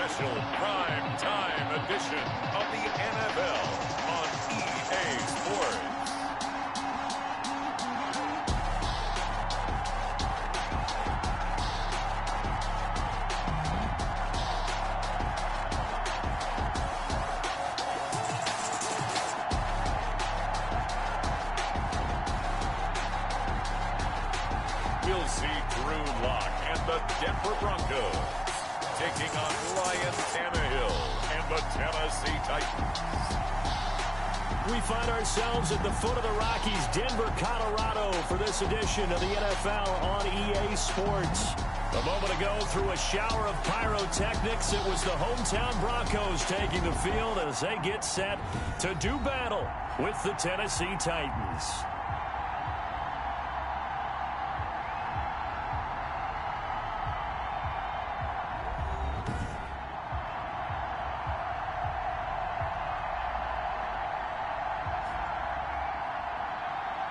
special prime time edition of the NFL on EA Sports. We'll see Drew Lock and the Denver Broncos taking on Ryan Tannehill and the Tennessee Titans. We find ourselves at the foot of the Rockies, Denver, Colorado, for this edition of the NFL on EA Sports. A moment ago, through a shower of pyrotechnics, it was the hometown Broncos taking the field as they get set to do battle with the Tennessee Titans.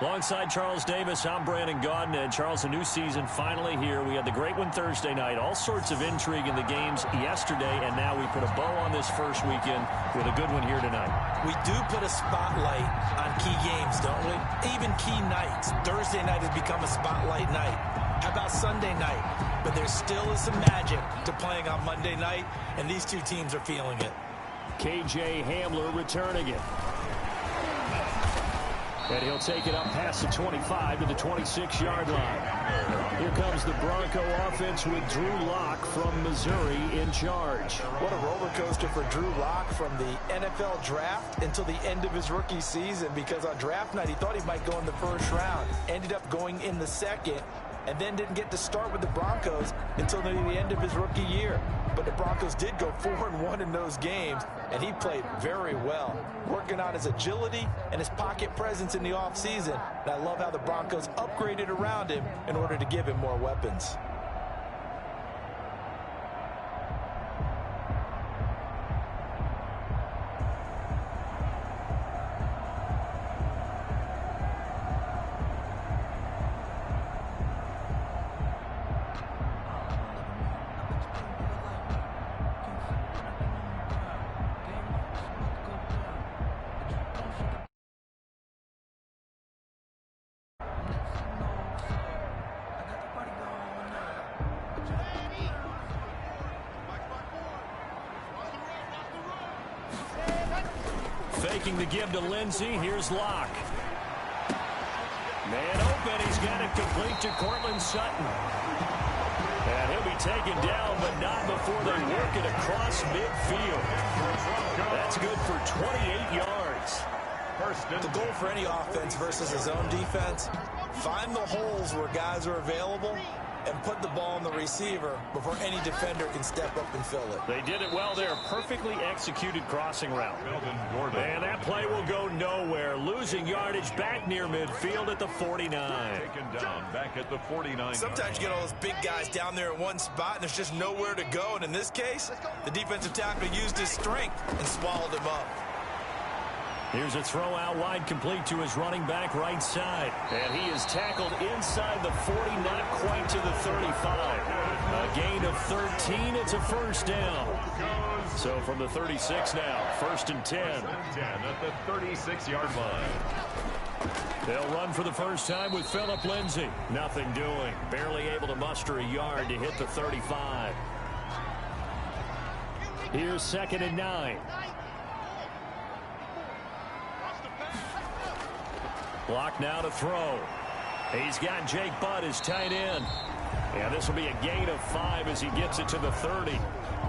Alongside Charles Davis, I'm Brandon Gaudin. And Charles, a new season finally here. We had the great one Thursday night. All sorts of intrigue in the games yesterday, and now we put a bow on this first weekend with a good one here tonight. We do put a spotlight on key games, don't we? Even key nights. Thursday night has become a spotlight night. How about Sunday night? But there still is some magic to playing on Monday night, and these two teams are feeling it. KJ Hamler returning it. And he'll take it up past the 25 to the 26-yard line. Here comes the Bronco offense with Drew Lock from Missouri in charge. What a roller coaster for Drew Lock from the NFL draft until the end of his rookie season, because on draft night he thought he might go in the first round. Ended up going in the second, and then didn't get to start with the Broncos until near the end of his rookie year. But the Broncos did go 4-1 in those games, and he played very well, working on his agility and his pocket presence in the offseason. And I love how the Broncos upgraded around him in order to give him more weapons. Faking the give to Lindsey. Here's Locke. Man open. He's got it complete to Cortland Sutton. And he'll be taken down, but not before they work it across midfield. That's good for 28 yards. The goal for any offense versus his own defense, find the holes where guys are available and put the ball on the receiver before any defender can step up and fill it. They did it well there. Perfectly executed crossing route. And that play will go nowhere. Losing yardage back near midfield at the 49. Taken down back at the 49. Sometimes you get all those big guys down there in one spot and there's just nowhere to go. And in this case, the defensive tackle used his strength and swallowed him up. Here's a throw out wide, complete to his running back right side. And he is tackled inside the 40, not quite to the 35. A gain of 13. It's a first down. So from the 36 now, 1st and 10. At the 36-yard line. They'll run for the first time with Phillip Lindsay. Nothing doing. Barely able to muster a yard to hit the 35. Here's 2nd and 9. Block now to throw. He's got Jake Butt as tight end. And this will be a gain of 5 as he gets it to the 30.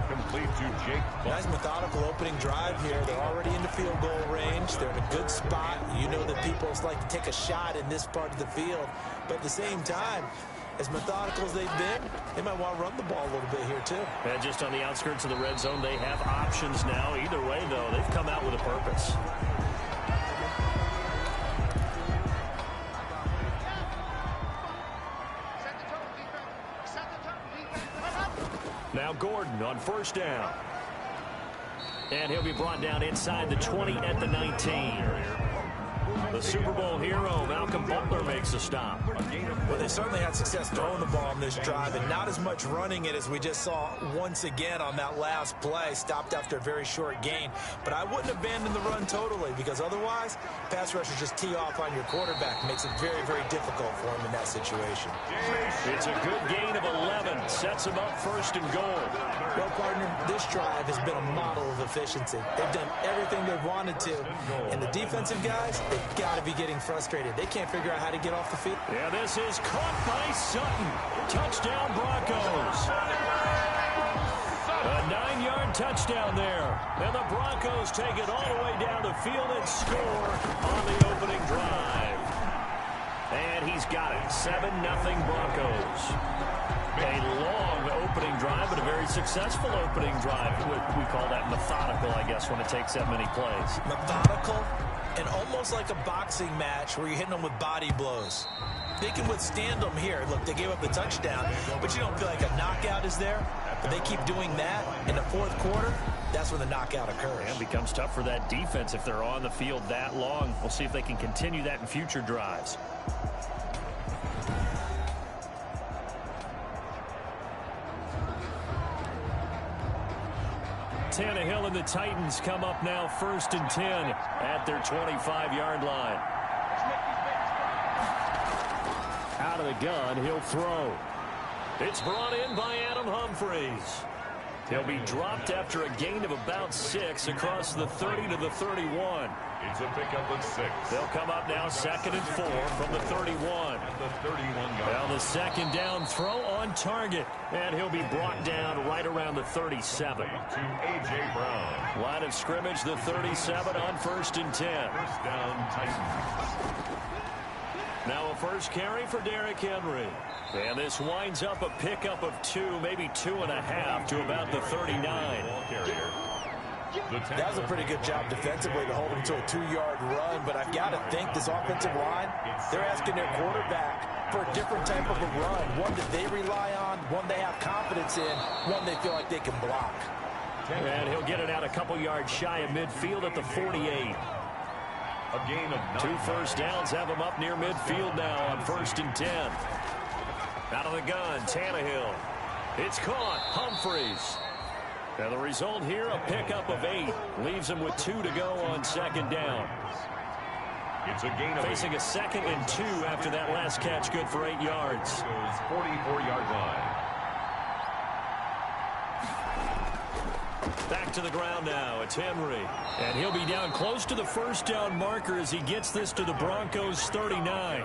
Complete to Jake Butt. Nice methodical opening drive here. They're already in the field goal range. They're in a good spot. You know that people like to take a shot in this part of the field. But at the same time, as methodical as they've been, they might want to run the ball a little bit here too. And just on the outskirts of the red zone, they have options now. Either way, though, they've come out with a purpose. Now Gordon on first down. And he'll be brought down inside the 20 at the 19. The Super Bowl hero, Malcolm Butler, makes a stop. Well, they certainly had success throwing the ball on this drive and not as much running it as we just saw once again on that last play. Stopped after a very short gain. But I wouldn't abandon the run totally, because otherwise, pass rushers just tee off on your quarterback. Makes it very, very difficult for him in that situation. It's a good gain of 11. Sets him up first and goal. Well, partner, this drive has been a model of efficiency. They've done everything they've wanted to. And the defensive guys, they've got to be getting frustrated. They can't figure out how to get off the field. Yeah, this is caught by Sutton. Touchdown, Broncos. A 9-yard touchdown there. And the Broncos take it all the way down the field and score on the opening drive. And he's got it. 7-0 Broncos. A long opening drive, but a very successful opening drive. We call that methodical, I guess, when it takes that many plays. Methodical and almost like a boxing match where you're hitting them with body blows. They can withstand them here. Look, they gave up the touchdown, but you don't feel like a knockout is there. But they keep doing that in the fourth quarter. That's when the knockout occurs. And it becomes tough for that defense if they're on the field that long. We'll see if they can continue that in future drives. Tannehill and the Titans come up now 1st and 10 at their 25-yard line. Out of the gun, he'll throw. It's brought in by Adam Humphries. He'll be dropped after a gain of about 6 across the 30 to the 31. It's a pickup of 6. They'll come up now 2nd and 4 from the 31. Now the second down throw on target. And he'll be brought down right around the 37. To A.J. Brown. Line of scrimmage, the 37 on 1st and 10. First down, Titans. Now a first carry for Derrick Henry. And this winds up a pickup of 2, maybe 2.5 to about the 39. That was a pretty good job defensively to hold him to a 2-yard run, but I've got to think this offensive line, they're asking their quarterback for a different type of a run, one that they rely on, one they have confidence in, one they feel like they can block. And he'll get it out a couple yards shy of midfield at the 48. A gain of 9. 2 first downs have him up near midfield now on 1st and 10. Out of the gun, Tannehill. It's caught, Humphries. And the result here, a pickup of 8. Leaves him with 2 to go on 2nd down. It's a gain of Facing 8. a 2nd and 2 after that last catch, good for 8 yards. 44-yard line. Back to the ground now. It's Henry. And he'll be down close to the first down marker as he gets this to the Broncos 39.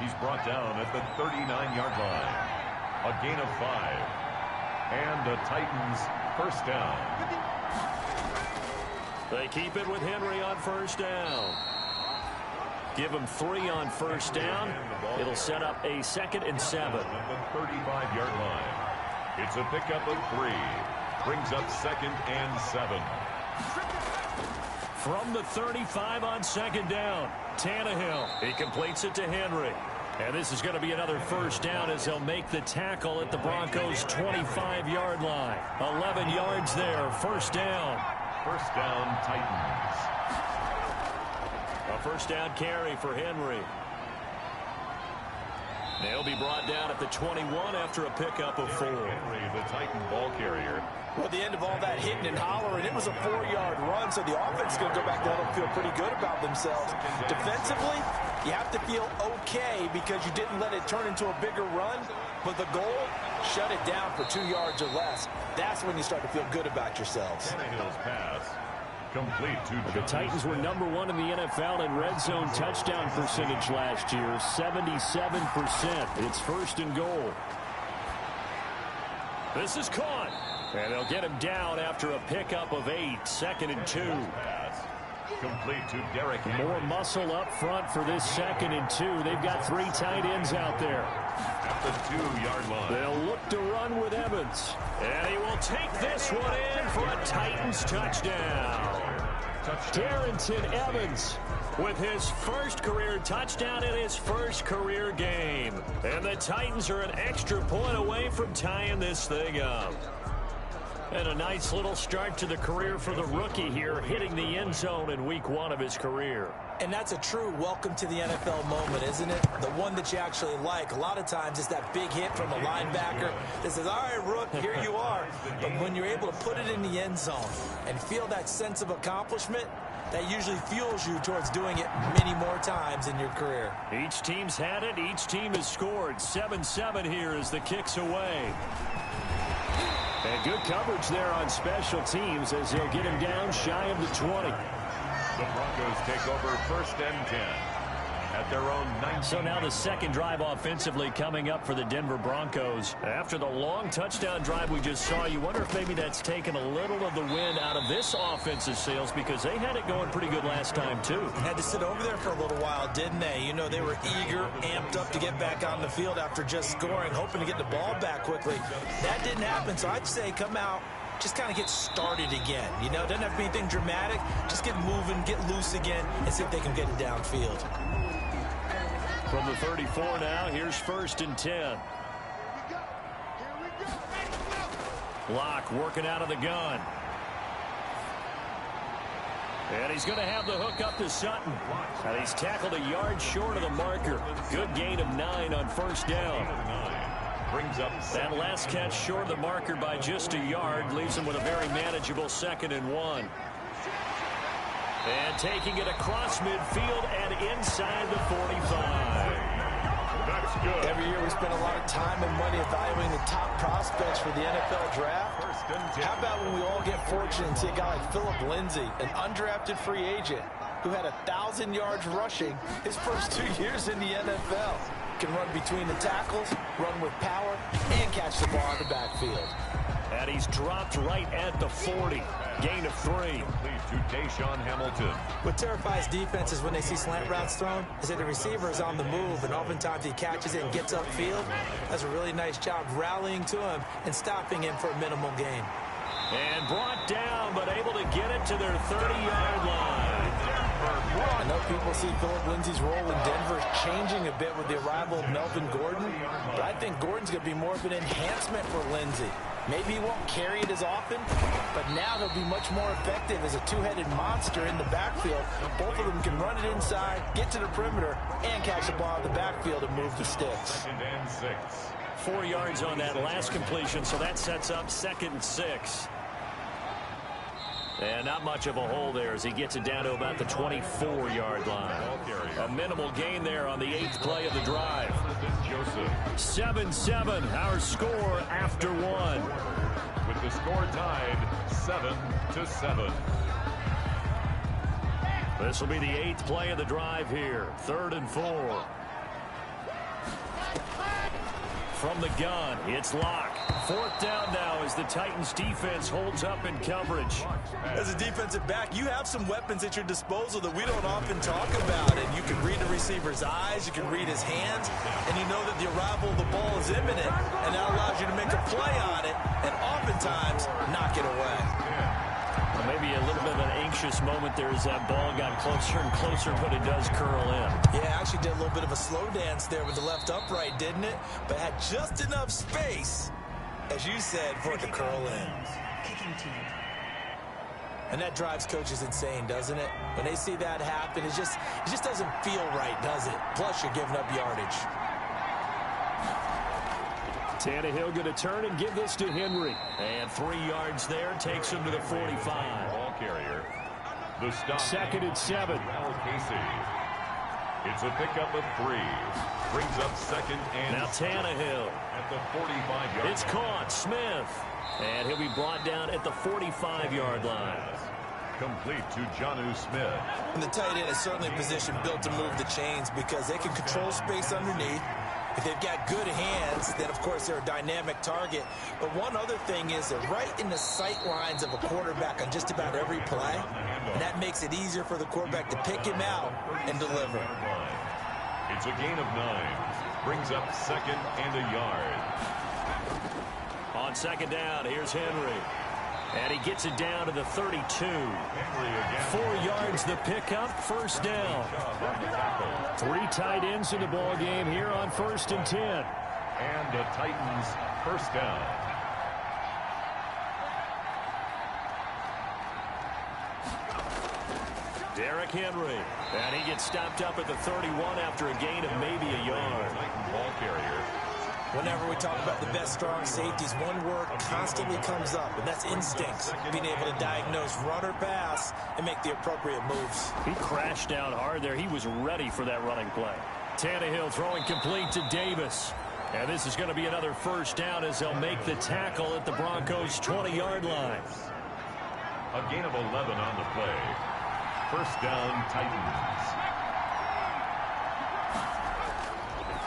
He's brought down at the 39-yard line. A gain of 5. And the Titans first down. They keep it with Henry on first down. Give him 3 on first down. It'll set up a 2nd and 7. At the 35-yard line. It's a pickup of 3. Brings up 2nd and 7. From the 35 on 2nd down, Tannehill. He completes it to Henry. And this is going to be another first down as they'll make the tackle at the Broncos' 25-yard line. 11 yards there, first down. First down, Titans. A first down carry for Henry. They'll be brought down at the 21 after a pickup of 4. Henry, the Titan ball carrier. Well, at the end of all that hitting and hollering, it was a 4-yard run, so the offense is going to go back there and feel pretty good about themselves. Defensively, you have to feel okay because you didn't let it turn into a bigger run, but the goal, shut it down for 2 yards or less. That's when you start to feel good about yourselves. Tannehill's pass. Complete to The Titans were number 1 in the NFL in red zone touchdown percentage last year, 77%. It's first and goal. This is caught. And they'll get him down after a pickup of 8, 2nd and 2. pass. Complete to Derrick Henry. More muscle up front for this 2nd and 2. They've got 3 tight ends out there. At the 2-yard line. They'll look to run with Evans. And he will take this one in for a Titans touchdown. Darrington Evans with his first career touchdown in his first career game. And the Titans are an extra point away from tying this thing up. And a nice little start to the career for the rookie here, hitting the end zone in week 1 of his career. And that's a true welcome to the NFL moment, isn't it? The one that you actually like. A lot of times it's that big hit from a linebacker that says, all right, Rook, here you are. But when you're able to put it in the end zone and feel that sense of accomplishment, that usually fuels you towards doing it many more times in your career. Each team's had it. Each team has scored. 7-7 here as the kick's away. And good coverage there on special teams as they'll get him down shy of the 20. The Broncos take over 1st and 10 at their own 19. So now the second drive offensively coming up for the Denver Broncos. After the long touchdown drive we just saw, you wonder if maybe that's taken a little of the wind out of this offensive sails because they had it going pretty good last time too. Had to sit over there for a little while, didn't they? You know, they were eager, amped up to get back on the field after just scoring, hoping to get the ball back quickly. That didn't happen, so I'd say come out, just kind of get started again. You know, doesn't have to be anything dramatic. Just get moving, get loose again, and see if they can get it downfield. From the 34 now, here's 1st and 10. Locke working out of the gun. And he's going to have the hook up to Sutton. And he's tackled a yard short of the marker. Good gain of 9 on 1st down. Brings up that last catch short of the marker by just a yard leaves him with a very manageable 2nd and 1. And taking it across midfield and inside the 45. That's good. Every year we spend a lot of time and money evaluating the top prospects for the NFL draft. How about when we all get fortunate and see a guy like Philip Lindsay, an undrafted free agent who had 1,000 yards rushing his first 2 years in the NFL. Can run between the tackles, run with power, and catch the ball in the backfield. And he's dropped right at the 40. Gain of 3. Complete to Deshaun Hamilton. What terrifies defenses when they see slant routes thrown is that the receiver is on the move, and oftentimes he catches it and gets upfield. Does a really nice job rallying to him and stopping him for a minimal gain. And brought down, but able to get it to their 30-yard line. I know people see Philip Lindsay's role in Denver changing a bit with the arrival of Melvin Gordon, but I think Gordon's going to be more of an enhancement for Lindsay. Maybe he won't carry it as often, but now he'll be much more effective as a two-headed monster in the backfield. Both of them can run it inside, get to the perimeter, and catch the ball in the backfield and move the sticks. 2nd and 6. 4 yards on that last completion, so that sets up 2nd and 6. And not much of a hole there as he gets it down to about the 24-yard line. A minimal gain there on the 8th play of the drive. 7-7, our score after 1. With the score tied 7-7. This will be the 8th play of the drive here. 3rd and 4. From the gun, it's Locke. 4th down now as the Titans defense holds up in coverage. As a defensive back, you have some weapons at your disposal that we don't often talk about. And you can read the receiver's eyes, you can read his hands, and you know that the arrival of the ball is imminent. And that allows you to make a play on it and oftentimes knock it away. Maybe a little bit of an anxious moment there as that ball got closer and closer, but it does curl in. Yeah, actually did a little bit of a slow dance there with the left upright, didn't it? But had just enough space, as you said, for it to curl in. And that drives coaches insane, doesn't it? When they see that happen, it just doesn't feel right, does it? Plus, you're giving up yardage. Tannehill going to turn and give this to Henry. And 3 yards there takes him to the 45. Ball carrier. The stop. 2nd and 7. Casey. It's a pickup of 3. Brings up 2nd and now Tannehill. At the 45-yard line. It's caught. Smith. And he'll be brought down at the 45-yard line. Complete to Jonnu Smith. And the tight end is certainly a position built to move the chains because they can control space underneath. If they've got good hands, then, of course, they're a dynamic target. But one other thing is they're right in the sight lines of a quarterback on just about every play. And that makes it easier for the quarterback to pick him out and deliver. It's a gain of 9. Brings up 2nd and a yard. On 2nd down, here's Henry. And he gets it down to the 32. 4 yards the pickup, 1st down. 3 tight ends in the ball game here on 1st and 10. And the Titans 1st down. Derrick Henry. And he gets stopped up at the 31 after a gain of maybe a yard. Ball carrier. Whenever we talk about the best strong safeties, one word constantly comes up, and that's instincts. Being able to diagnose run or pass and make the appropriate moves. He crashed down hard there. He was ready for that running play. Tannehill throwing complete to Davis. And this is going to be another first down as they'll make the tackle at the Broncos' 20-yard line. A gain of 11 on the play. First down, Titans.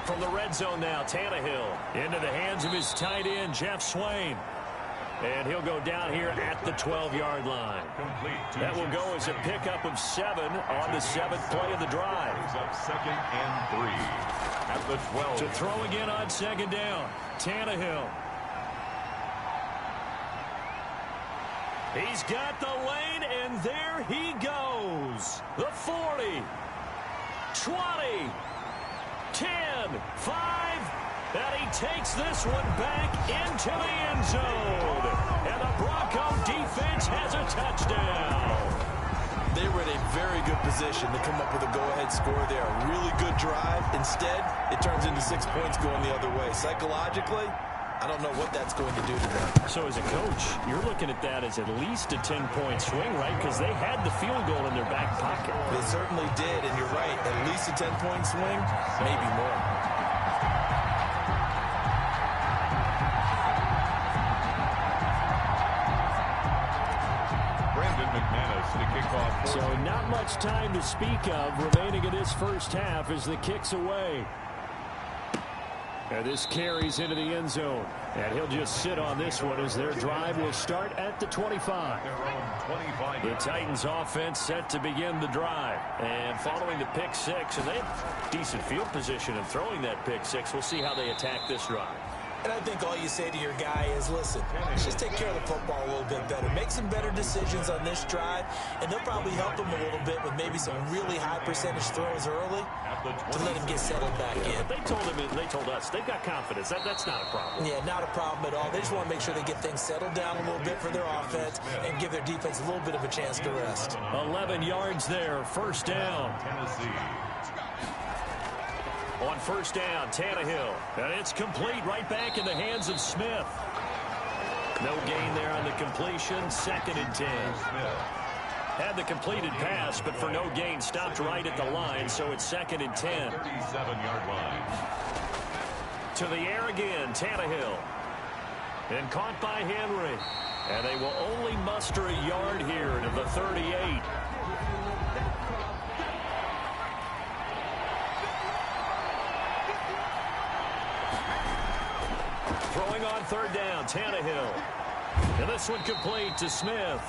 From the red zone now, Tannehill into the hands of his tight end, Jeff Swain. And he'll go down here at the 12-yard line. That will go as a pickup of 7 on the 7th play of the drive. Up 2nd and 3 at the 12. To throw again on 2nd down, Tannehill. He's got the lane, and there he goes. The 40, 20, 10, 5, and he takes this one back into the end zone. And the Bronco defense has a touchdown. They were in a very good position to come up with a go-ahead score there. A really good drive. Instead, it turns into 6 points going the other way. Psychologically, I don't know what that's going to do to them. So as a coach, you're looking at that as at least a 10-point swing, right? Because they had the field goal in their back pocket. They certainly did, and you're right. At least a 10-point swing, maybe more. So not much time to speak of remaining in this first half as the kick's away. And this carries into the end zone. And he'll just sit on this one as their drive will start at the 25. The Titans offense set to begin the drive. And following the pick six, and they have decent field position in throwing that pick six. We'll see how they attack this drive. And I think all you say to your guy is, listen, just take care of the football a little bit better. Make some better decisions on this drive, and they'll probably help him a little bit with maybe some really high percentage throws early to let him get settled back in. But they told us, they've got confidence. That's not a problem. Yeah, not a problem at all. They just want to make sure they get things settled down a little bit for their offense and give their defense a little bit of a chance to rest. 11 yards there, first down. Tennessee. On first down, Tannehill. And it's complete right back in the hands of Smith. No gain there on the completion. 2nd and 10. Had the completed pass, but for no gain, stopped right at the line, so it's 2nd and 10. 37-yard line. To the air again, Tannehill. And caught by Henry. And they will only muster a yard here to the 38. Throwing on third down, Tannehill. And this one complete to Smith.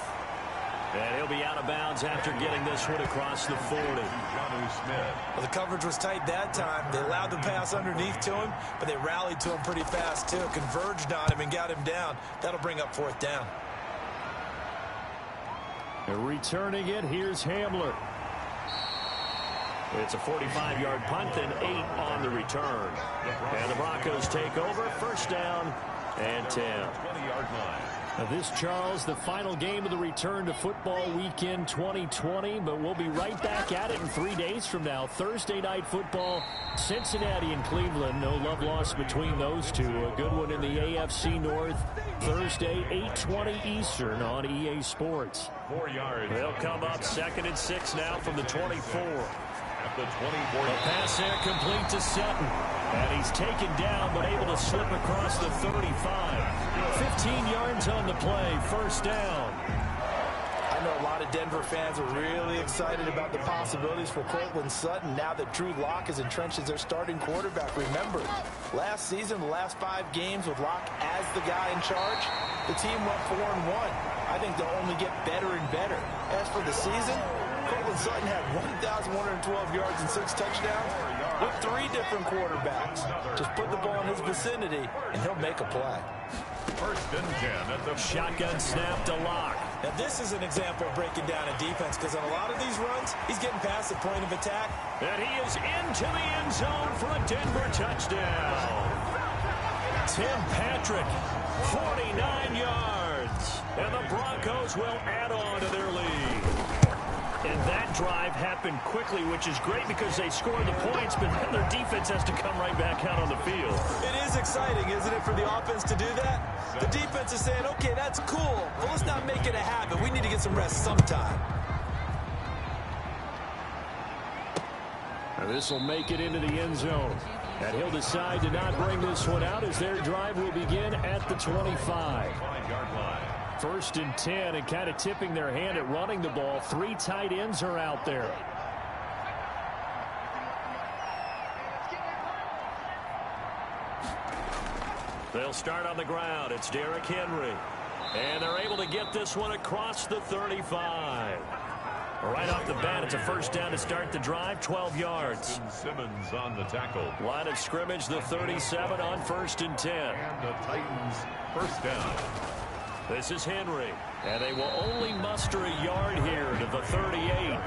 And he'll be out of bounds after getting this one across the 40. Well, the coverage was tight that time. They allowed the pass underneath to him, but they rallied to him pretty fast, too. Converged on him and got him down. That'll bring up 4th down. And returning it, here's Hamler. It's a 45-yard punt and 8 on the return. And the Broncos take over. First down and 10. 20-yard line. Now this, Charles, the final game of the return to football weekend 2020, but we'll be right back at it in 3 days from now. Thursday night football, Cincinnati and Cleveland. No love lost between those two. A good one in the AFC North. Thursday, 8:20 Eastern on EA Sports. 4 yards. They'll come up 2nd and 6 now from the 24. At the 24. A pass there complete to Sutton. And he's taken down, but able to slip across the 35. 15 yards on the play, first down. I know a lot of Denver fans are really excited about the possibilities for Courtland Sutton now that Drew Lock is entrenched as their starting quarterback. Remember, last season, the last 5 games with Lock as the guy in charge, the team went 4-1. I think they'll only get better and better. As for the season, Courtland Sutton had 1,112 yards and 6 touchdowns with 3 different quarterbacks. Just put the ball in his vicinity, and he'll make a play. First and 10 at the shotgun snap to Lock. Now, this is an example of breaking down a defense because on a lot of these runs, he's getting past the point of attack. And he is into the end zone for a Denver touchdown. Tim Patrick, 49 yards. And the Broncos will add on to their lead. And that drive happened quickly, which is great because they scored the points, but then their defense has to come right back out on the field. It is exciting, isn't it, for the offense to do that? The defense is saying, okay, that's cool, but let's not make it a habit. We need to get some rest sometime. This will make it into the end zone. And he'll decide to not bring this one out as their drive will begin at the 25. 5-yard line. 1st and 10, and kind of tipping their hand at running the ball. 3 tight ends are out there. They'll start on the ground. It's Derrick Henry. And they're able to get this one across the 35. Right off the bat, it's a first down to start the drive, 12 yards. Simmons on the tackle. Line of scrimmage, the 37 on 1st and 10. And the Titans first down. This is Henry, and they will only muster a yard here to the 38.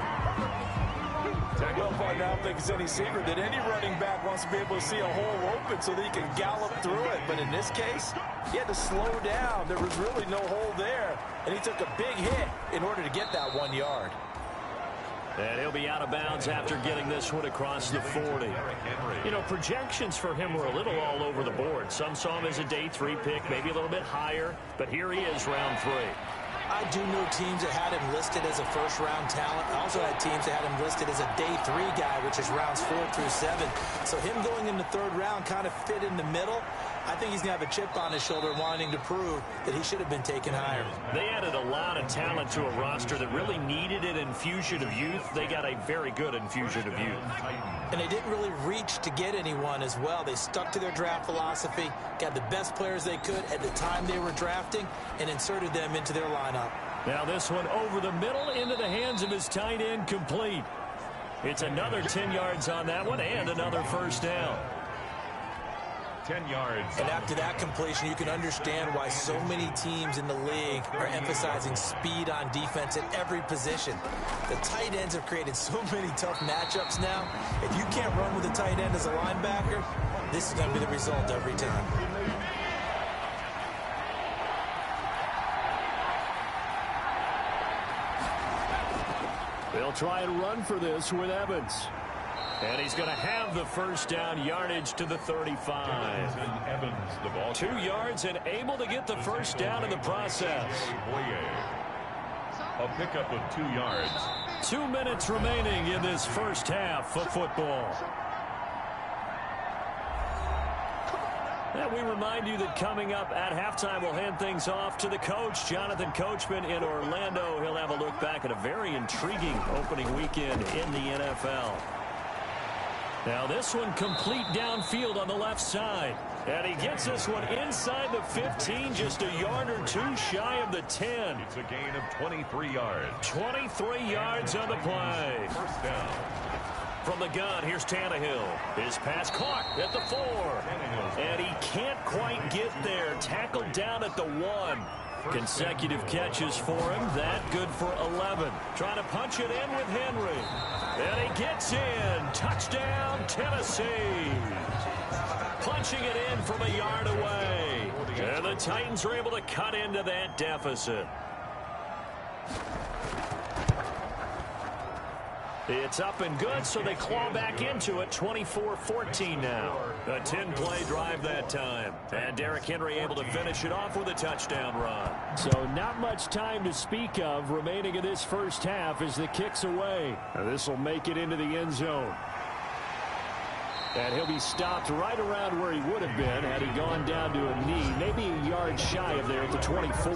Well, I don't think it's any secret that any running back wants to be able to see a hole open so that he can gallop through it. But in this case, he had to slow down. There was really no hole there, and he took a big hit in order to get that 1 yard. And he'll be out of bounds after getting this one across the 40. You know, projections for him were a little all over the board. Some saw him as a day 3 pick, maybe a little bit higher. But here he is, round 3. I do know teams that had him listed as a first-round talent. I also had teams that had him listed as a day 3 guy, which is rounds 4 through 7. So him going in the 3rd round kind of fit in the middle. I think he's going to have a chip on his shoulder wanting to prove that he should have been taken higher. They added a lot of talent to a roster that really needed an infusion of youth. They got a very good infusion of youth. And they didn't really reach to get anyone as well. They stuck to their draft philosophy, got the best players they could at the time they were drafting, and inserted them into their lineup. Now this one over the middle into the hands of his tight end, complete. It's another 10 yards on that one and another first down. 10 yards. And after that completion, you can understand why so many teams in the league are emphasizing speed on defense at every position. The tight ends have created so many tough matchups now. If you can't run with a tight end as a linebacker, this is going to be the result every time. They'll try and run for this with Evans. And he's going to have the first down, yardage to the 35. Evans, the ball. 2 yards and able to get the first down in the process. A pickup of 2 yards. 2 minutes remaining in this first half of football. And we remind you that coming up at halftime, we'll hand things off to the coach, Jonathan Coachman in Orlando. He'll have a look back at a very intriguing opening weekend in the NFL. Now this one complete downfield on the left side. And he gets this one inside the 15, just a yard or 2 shy of the 10. It's a gain of 23 yards. 23 yards on the play. First down. From the gun, here's Tannehill. His pass caught at the 4. And he can't quite get there. Tackled down at the 1. Consecutive catches for him. That good for 11. Trying to punch it in with Henry. And he gets in. Touchdown, Tennessee. Punching it in from a yard away. And the Titans are able to cut into that deficit. It's up and good, so they claw back into it. 24-14 now. A 10-play drive that time. And Derrick Henry able to finish it off with a touchdown run. So not much time to speak of remaining in this first half as the kick's away. This will make it into the end zone. And he'll be stopped right around where he would have been had he gone down to a knee, maybe a yard shy of there at the 24.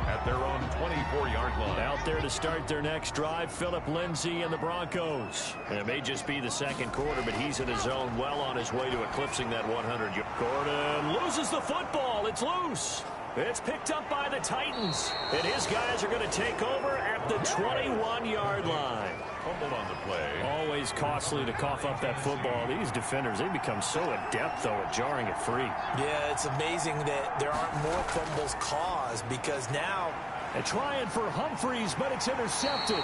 At their own 24-yard line. Out there to start their next drive, Phillip Lindsay and the Broncos. And it may just be the second quarter, but he's in his zone, well on his way to eclipsing that 100. Gordon loses the football. It's loose. It's picked up by the Titans. And his guys are going to take over at the 21-yard line. Fumbled on the play. Always costly to cough up that football. These defenders, they become so adept, though, at jarring it free. Yeah, it's amazing that there aren't more fumbles caused because now... They're trying for Humphreys, but it's intercepted.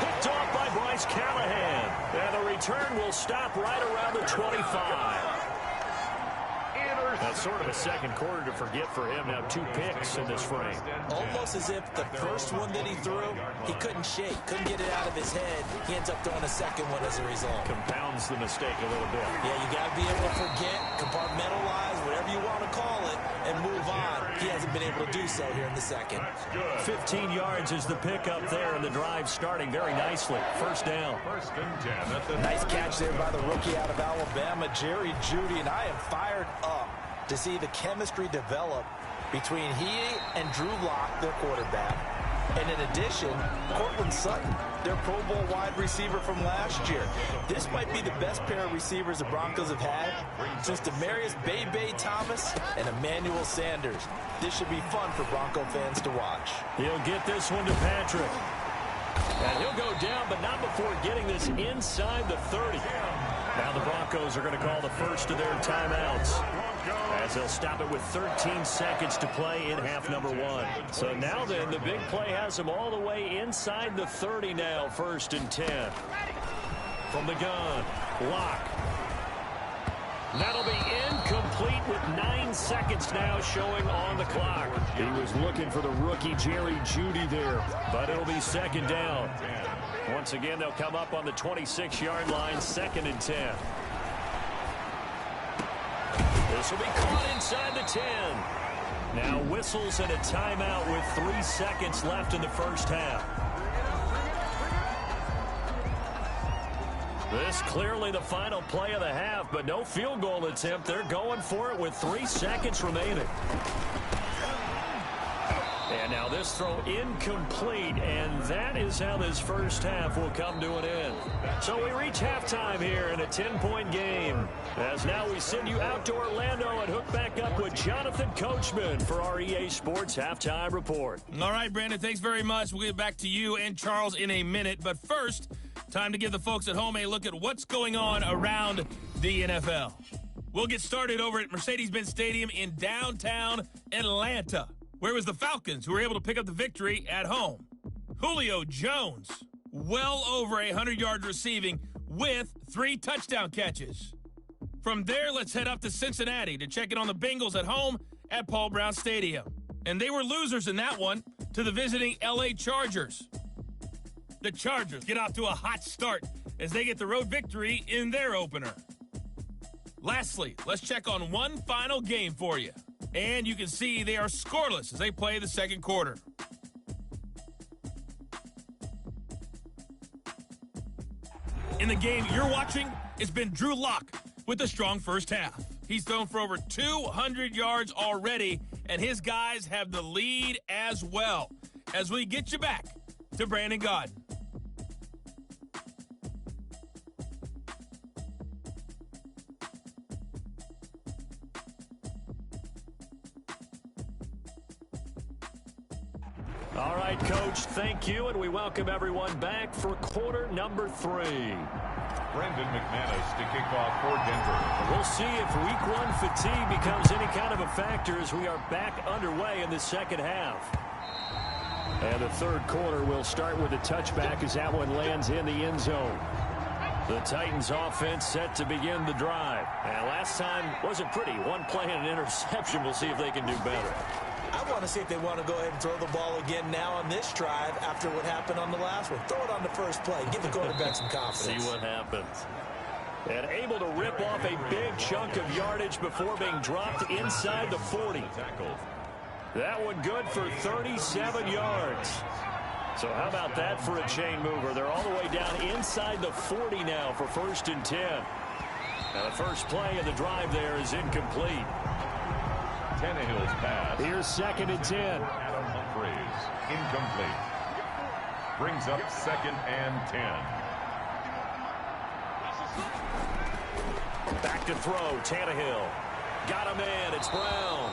Picked off by Bryce Callahan. And the return will stop right around the 25. That's sort of a second quarter to forget for him. Now 2 picks in this frame. Almost as if the first one that he threw, he couldn't shake, couldn't get it out of his head. He ends up throwing a second one as a result. Compounds the mistake a little bit. Yeah, you got to be able to forget, compartmentalize, whatever you want to call it, and move on. He hasn't been able to do so here in the second. 15 yards is the pickup there, and the drive starting very nicely. First down. First and 10. Nice catch there by the rookie out of Alabama, Jerry Jeudy, and I am fired up to see the chemistry develop between he and Drew Lock, their quarterback. And in addition, Cortland Sutton, their Pro Bowl wide receiver from last year. This might be the best pair of receivers the Broncos have had since Demarius Bebe Thomas and Emmanuel Sanders. This should be fun for Bronco fans to watch. He'll get this one to Patrick. And he'll go down, but not before getting this inside the 30. Now the Broncos are going to call the first of their timeouts, as they'll stop it with 13 seconds to play in half number 1. So now then, the big play has them all the way inside the 30 now, 1st and 10. From the gun, Lock. That'll be incomplete with 9 seconds now showing on the clock. He was looking for the rookie Jerry Jeudy there, but it'll be second down. Once again, they'll come up on the 26-yard line, 2nd and 10. This will be caught inside the 10. Now whistles and a timeout with 3 seconds left in the first half. This clearly the final play of the half, but no field goal attempt. They're going for it with 3 seconds remaining. And now this throw incomplete, and that is how this first half will come to an end. So we reach halftime here in a 10-point game. As now we send you out to Orlando and hook back up with Jonathan Coachman for our EA Sports Halftime Report. All right, Brandon, thanks very much. We'll get back to you and Charles in a minute. But first, time to give the folks at home a look at what's going on around the NFL. We'll get started over at Mercedes-Benz Stadium in downtown Atlanta, where it was the Falcons who were able to pick up the victory at home. Julio Jones, well over 100 yards receiving with 3 touchdown catches. From there, let's head up to Cincinnati to check in on the Bengals at home at Paul Brown Stadium. And they were losers in that one to the visiting LA Chargers. The Chargers get off to a hot start as they get the road victory in their opener. Lastly, let's check on one final game for you. And you can see they are scoreless as they play the second quarter. In the game you're watching, it's been Drew Lock with a strong first half. He's thrown for over 200 yards already, and his guys have the lead as well. As we get you back to Brandon Gaudin. All right, Coach, thank you, and we welcome everyone back for quarter number 3. Brendan McManus to kick off for Denver. We'll see if week 1 fatigue becomes any kind of a factor as we are back underway in the second half. And the third quarter will start with a touchback as that one lands in the end zone. The Titans offense set to begin the drive. And last time wasn't pretty. One play and an interception. We'll see if they can do better. I want to see if they want to go ahead and throw the ball again now on this drive after what happened on the last one. Throw it on the first play. Give the quarterback some confidence. See what happens. And able to rip off a big chunk of yardage before being dropped inside the 40. That one good for 37 yards. So how about that for a chain mover? They're all the way down inside the 40 now for 1st and 10. Now the first play of the drive there is incomplete. Tannehill's pass. Here's 2nd and 10. Adam Humphries, incomplete. Brings up 2nd and 10. Back to throw, Tannehill. Got him in, it's Brown.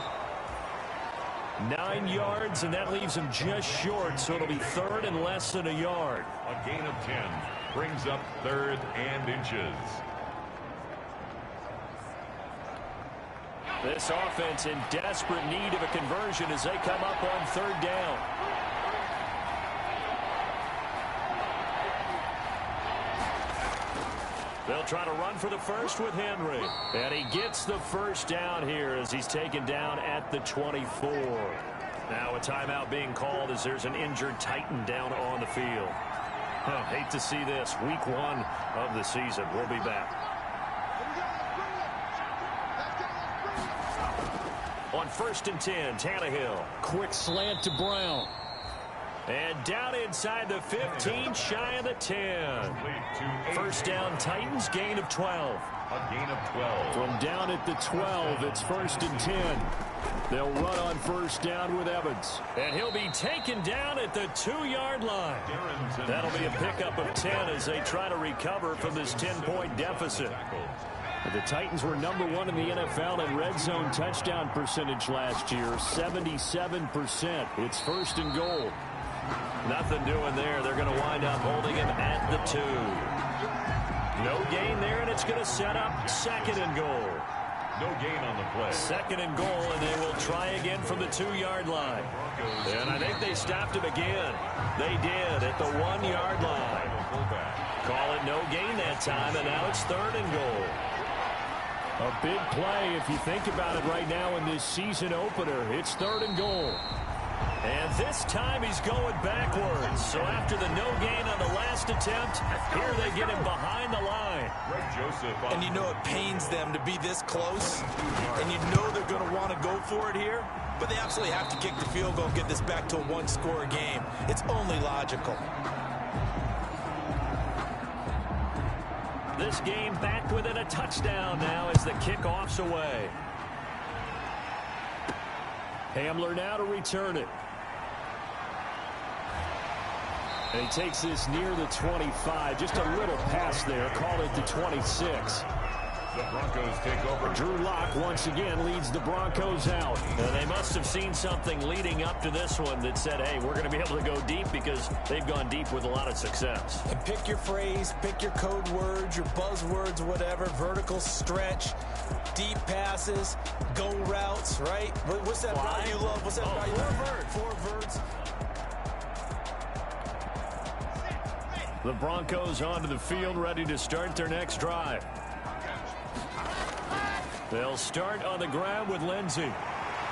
9 yards, and that leaves him just short, so it'll be 3rd and less than a yard. A gain of 10. Brings up 3rd and inches. This offense in desperate need of a conversion as they come up on 3rd down. They'll try to run for the first with Henry. And he gets the first down here as he's taken down at the 24. Now a timeout being called as there's an injured Titan down on the field. Hate to see this. Week 1 of the season. We'll be back. On 1st and 10, Tannehill. Quick slant to Brown. And down inside the 15, shy of the 10. First down, Titans, gain of 12. A gain of 12. From down at the 12, it's 1st and 10. They'll run on first down with Evans. And he'll be taken down at the 2-yard line. That'll be a pickup of 10 as they try to recover from this 10-point deficit. The Titans were number 1 in the NFL in red zone touchdown percentage last year, 77%. It's 1st and goal. Nothing doing there. They're going to wind up holding him at the 2. No gain there, and it's going to set up 2nd and goal. No gain on the play. 2nd and goal, and they will try again from the 2-yard line. And I think they stopped him again. They did at the 1-yard line. Call it no gain that time, and now it's 3rd and goal. A big play if you think about it right now in this season opener. It's 3rd and goal. And this time he's going backwards. So after the no gain on the last attempt, here they get him behind the line. And you know it pains them to be this close. And you know they're going to want to go for it here. But they absolutely have to kick the field goal and get this back to a 1-score game. It's only logical. This game back within a touchdown now as the kickoff's away. Hamler now to return it. And he takes this near the 25. Just a little pass there. Call it the 26. The Broncos take over. Drew Lock once again leads the Broncos out. And they must have seen something leading up to this one that said, hey, we're going to be able to go deep because they've gone deep with a lot of success. And pick your phrase, pick your code words, your buzzwords, whatever. Vertical stretch, deep passes, go routes, right? What's that route you love? What's that route you love? Four verts. The Broncos onto the field, ready to start their next drive. They'll start on the ground with Lindsey.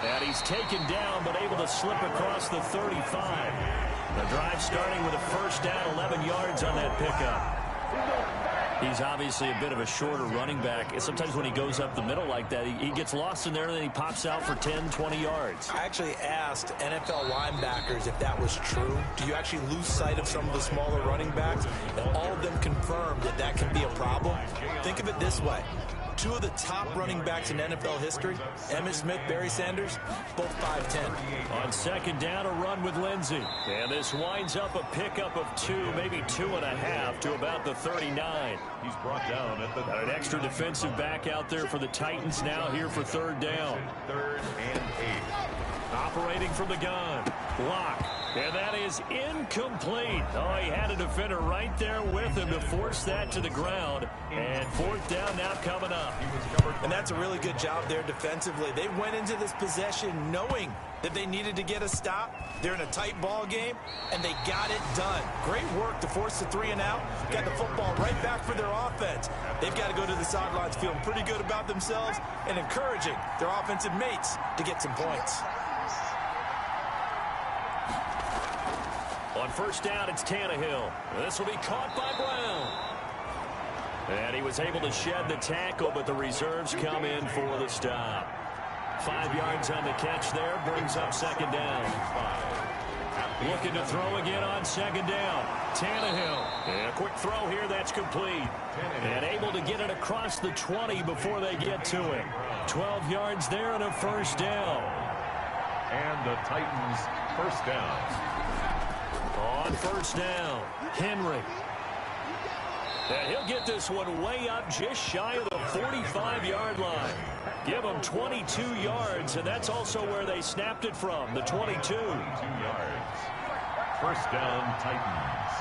And he's taken down, but able to slip across the 35. The drive starting with a first down, 11 yards on that pickup. He's obviously a bit of a shorter running back. Sometimes when he goes up the middle like that, he gets lost in there, and then he pops out for 10, 20 yards. I actually asked NFL linebackers if that was true. Do you actually lose sight of some of the smaller running backs? And all of them confirmed that that can be a problem. Think of it this way. 2 of the top running backs in NFL history, Emmitt Smith, Barry Sanders, both 5'10". On second down, a run with Lindsey. And this winds up a pickup of 2, maybe 2.5 to about the 39. He's brought down at the Got an extra defensive back out there for the Titans now here for 3rd down. 3rd and 8. Operating from the gun. Lock. And that is incomplete. Oh, he had a defender right there with him to force that to the ground. And 4th down now coming up. And that's a really good job there defensively. They went into this possession knowing that they needed to get a stop. They're in a tight ball game, and they got it done. Great work to force the 3 and out. Got the football right back for their offense. They've got to go to the sidelines feeling pretty good about themselves and encouraging their offensive mates to get some points. On first down, it's Tannehill. This will be caught by Brown. And he was able to shed the tackle, but the reserves come in for the stop. 5 yards on the catch there, brings up 2nd down. Looking to throw again on 2nd down. Tannehill. And a quick throw here, that's complete. And able to get it across the 20 before they get to him. 12 yards there and a first down. And the Titans first down. On first down, Henry. And he'll get this one way up just shy of the 45-yard line. Give him 22 yards, and that's also where they snapped it from, the 22. 22 yards. First down, Titans.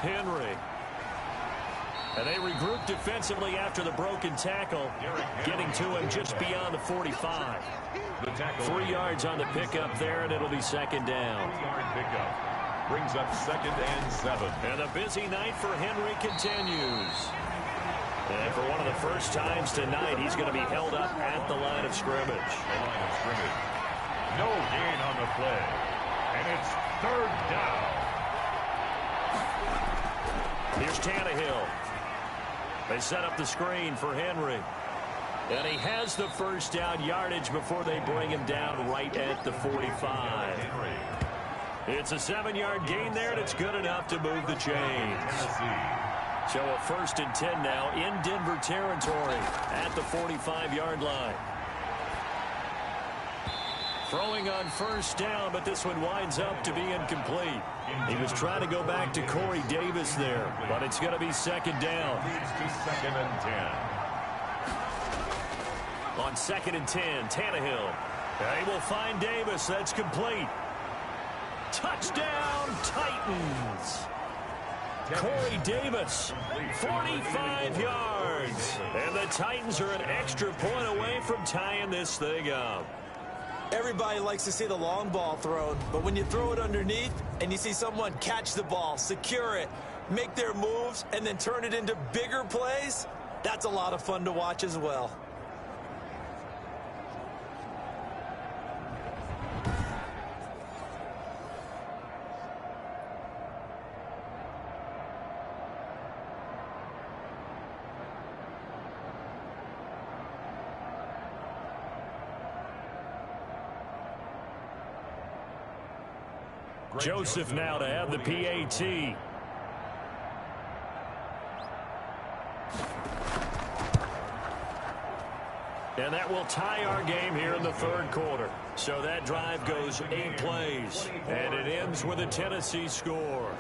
Henry. And they regroup defensively after the broken tackle, getting to him just beyond the 45. The tackle 3 yards on the pickup there, and it'll be 2nd down. 3-yard pickup. brings up 2nd and 7. And the busy night for Henry continues. And for one of the first times tonight, he's going to be held up at the line of scrimmage. The line of scrimmage. No gain on the play. And it's 3rd down. Here's Tannehill. They set up the screen for Henry. And he has the first down yardage before they bring him down right at the 45. It's a 7-yard gain there, and it's good enough to move the chains. So a 1st and 10 now in Denver territory at the 45-yard line. Throwing on 1st down, but this one winds up to be incomplete. He was trying to go back to Corey Davis there, but it's going to be 2nd down. Leads to 2nd and 10. On 2nd and 10, Tannehill. They will find Davis. That's complete. Touchdown, Titans. Corey Davis, 45 yards. And the Titans are an extra point away from tying this thing up. Everybody likes to see the long ball thrown, but when you throw it underneath and you see someone catch the ball, secure it, make their moves, and then turn it into bigger plays, that's a lot of fun to watch as well. Joseph now to have the PAT. And that will tie our game here in the 3rd quarter. So that drive goes 8 plays. And it ends with a Tennessee score.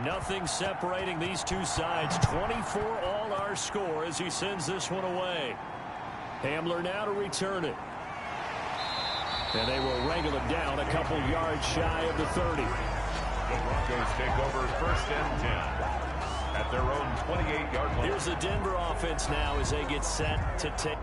Nothing separating these two sides. 24 all our score as he sends this one away. Hamler now to return it. And they will wrangle him down a couple yards shy of the 30. The Broncos take over 1st and 10 at their own 28-yard line. Here's the Denver offense now as they get set to take.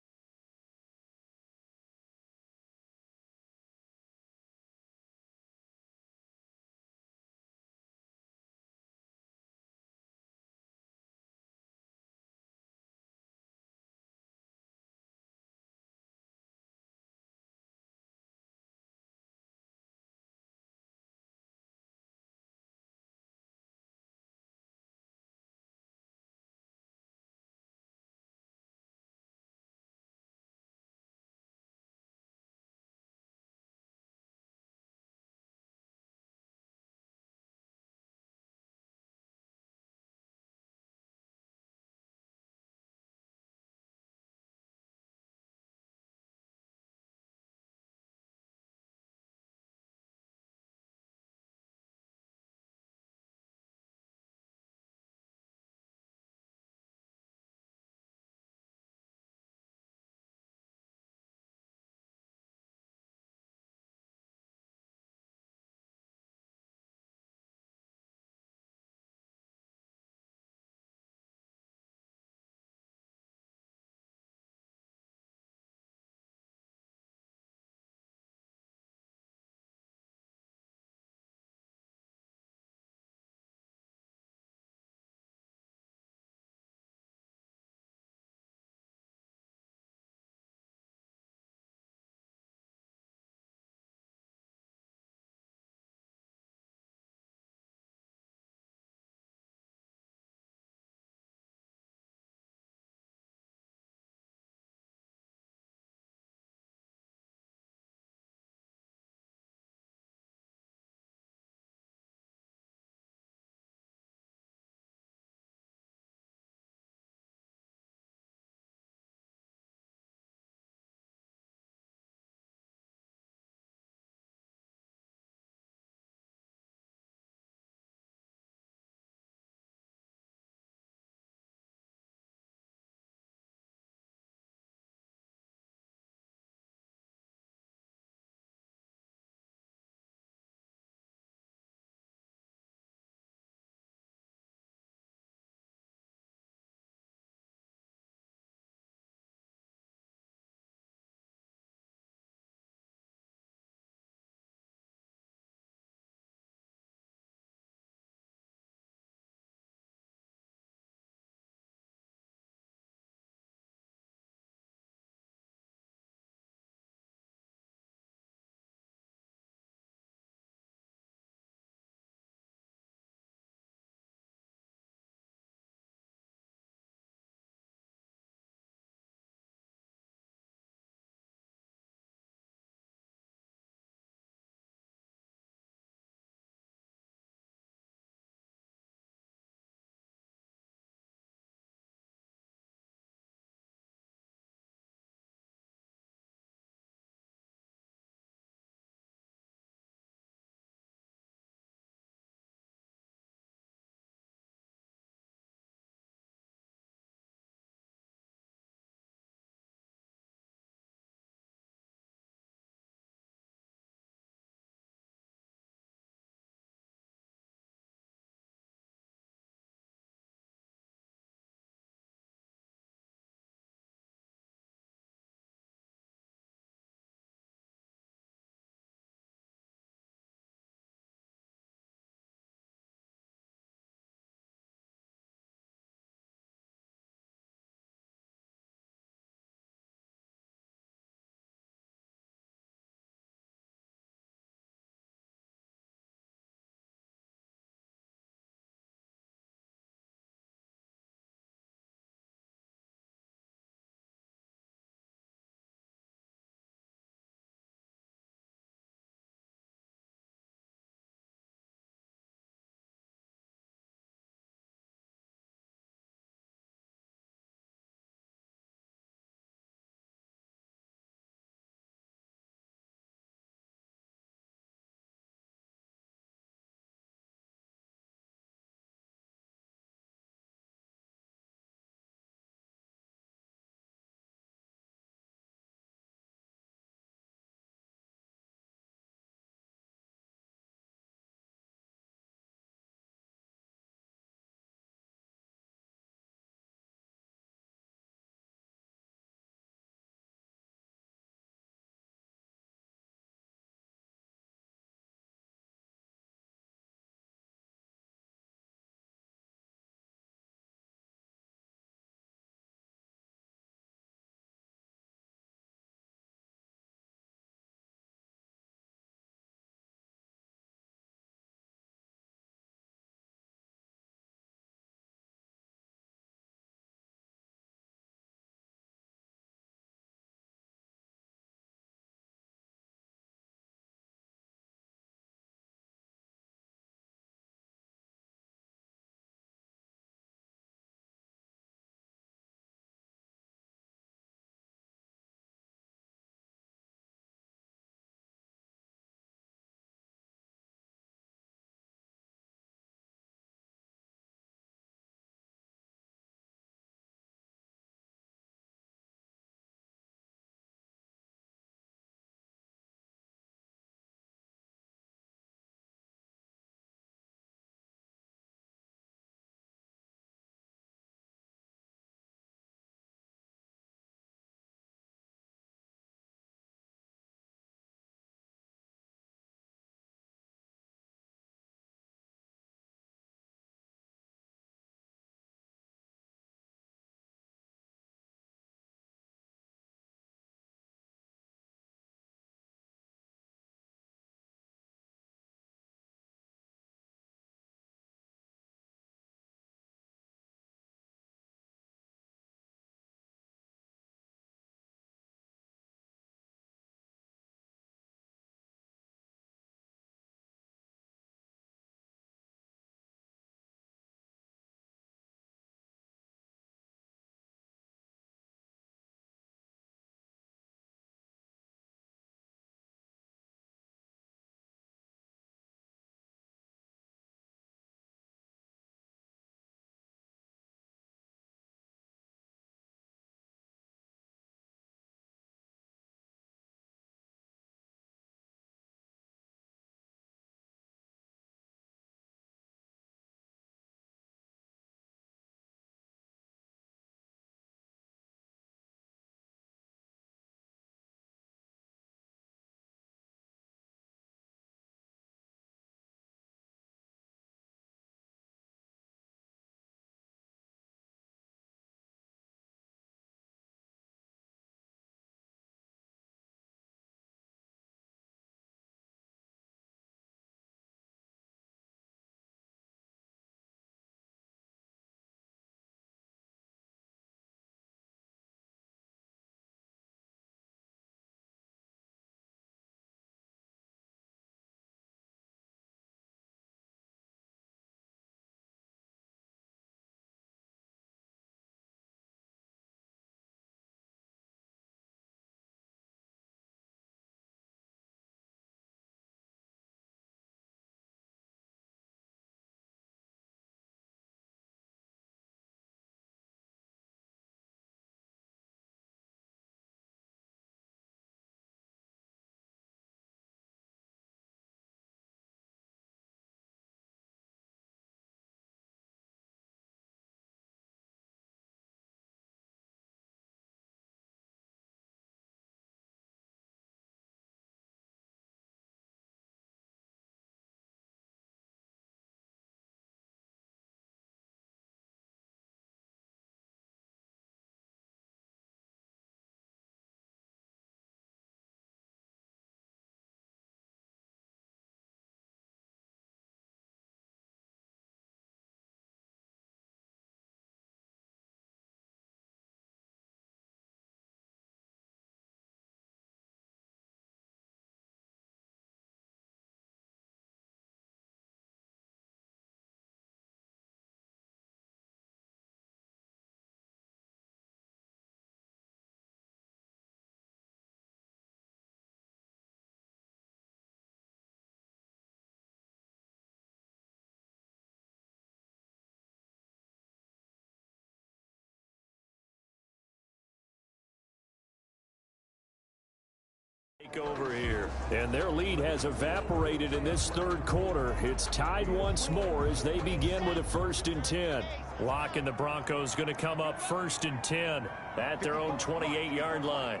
take over here. And their lead has evaporated in this third quarter. It's tied once more as they begin with a 1st and 10. Locke and the Broncos going to come up 1st and 10 at their own 28-yard line.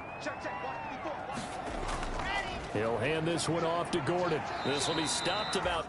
He'll hand this one off to Gordon. This will be stopped about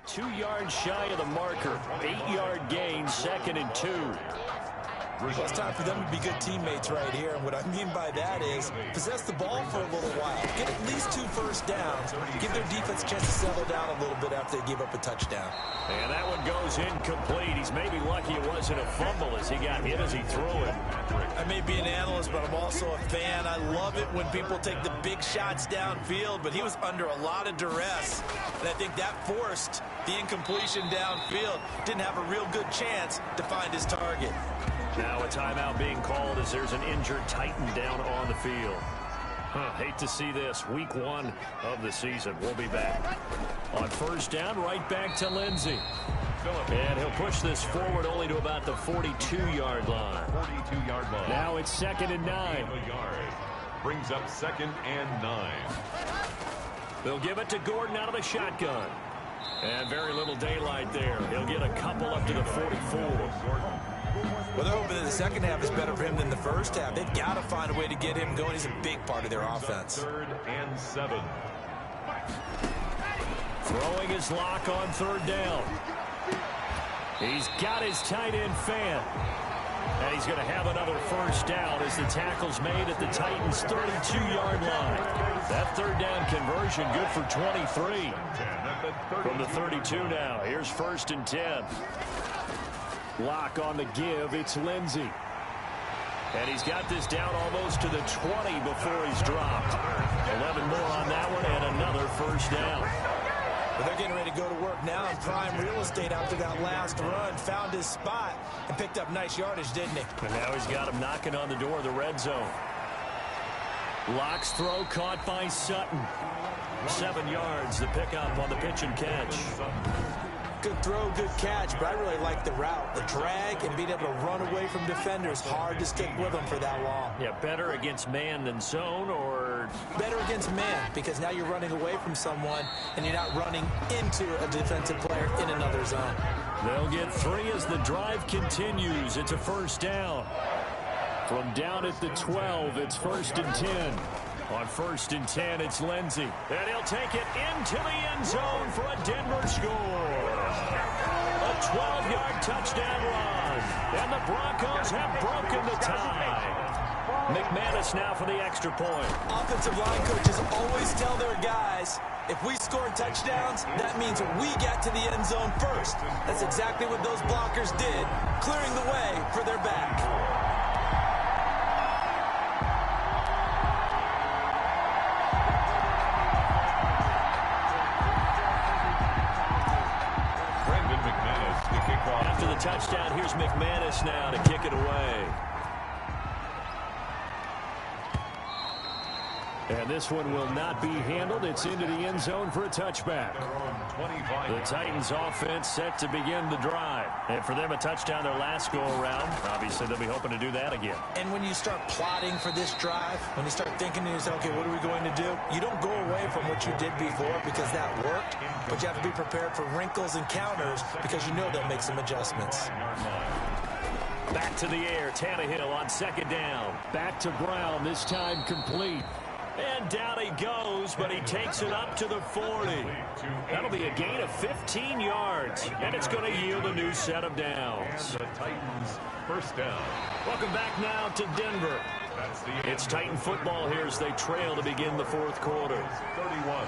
2 yards shy of the marker. 8-yard gain, 2nd and 2. Well, it's time for them to be good teammates right here. And what I mean by that is possess the ball for a little while. Get at least 2 first downs. Give their defense a chance to settle down a little bit after they give up a touchdown. And that one goes incomplete. He's maybe lucky it wasn't a fumble as he got hit as he threw it. I may be an analyst, but I'm also a fan. I love it when people take the big shots downfield, but he was under a lot of duress. And I think that forced the incompletion downfield. Didn't have a real good chance to find his target. Now a timeout being called as there's an injured Titan down on the field. Hate to see this. Week 1 of the season. We'll be back. On first down, right back to Lindsey. And he'll push this forward only to about the 42-yard line. 42-yard line. Now it's 2nd and 9. Brings up 2nd and 9. They'll give it to Gordon out of the shotgun. And very little daylight there. He'll get a couple up to the 44. Well, they're hoping that the second half is better for him than the first half. They've got to find a way to get him going. He's a big part of their offense. 3rd and 7. Throwing his lock on 3rd down. He's got his tight end fan. And he's going to have another first down as the tackle's made at the Titans' 32-yard line. That 3rd down conversion good for 23. From the 32 now, here's 1st and 10. Lock on the give, it's Lindsey. And he's got this down almost to the 20 before he's dropped. 11 more on that one and another first down. Well, they're getting ready to go to work now in prime real estate after that last run. Found his spot and picked up nice yardage, didn't he? And now he's got him knocking on the door of the red zone. Lock's throw caught by Sutton. 7 yards, the pickup on the pitch and catch. Good throw, good catch, but I really like the route. The drag and being able to run away from defenders. Hard to stick with them for that long. Yeah, better against man than zone, or better against man, because now you're running away from someone and you're not running into a defensive player in another zone. They'll get 3 as the drive continues. It's a first down. From down at the 12, it's 1st and 10. On 1st and 10, it's Lindsey. And he'll take it into the end zone for a Denver score. A 12-yard touchdown run. And the Broncos have broken the tie. McManus now for the extra point. Offensive line coaches always tell their guys, if we score touchdowns, that means we get to the end zone first. That's exactly what those blockers did, clearing the way for their back. After the touchdown, here's McManus now to kick it away. And this one will not be handled. It's into the end zone for a touchback. The Titans offense set to begin the drive. And for them, a touchdown their last go-around. Obviously, they'll be hoping to do that again. And when you start plotting for this drive, when you start thinking to yourself, okay, what are we going to do? You don't go away from what you did before because that worked, but you have to be prepared for wrinkles and counters because you know they'll make some adjustments. Back to the air, Tannehill on 2nd down. Back to Brown, this time complete. And down he goes, but he takes it up to the 40. That'll be a gain of 15 yards, and it's going to yield a new set of downs. And the Titans first down. Welcome back now to Denver. It's Titan football here as they trail to begin the 4th quarter. 31,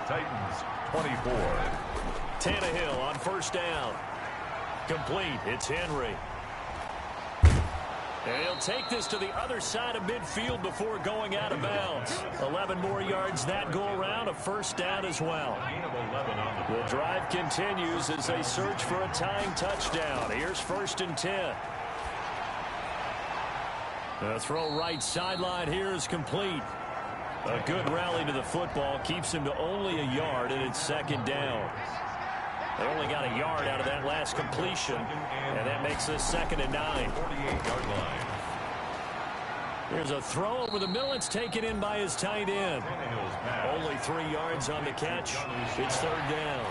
Titans 24. Tannehill on 1st down. Complete, it's Henry. And he'll take this to the other side of midfield before going out of bounds. 11 more yards that go around, a first down as well. The drive continues as they search for a tying touchdown. Here's 1st and 10. The throw right sideline here is complete. A good rally to the football keeps him to only a yard, and it's 2nd down. They only got a yard out of that last completion, and that makes this 2nd and 9. 48-yard line. Here's a throw over the middle. It's taken in by his tight end. Only 3 yards on the catch. It's 3rd down.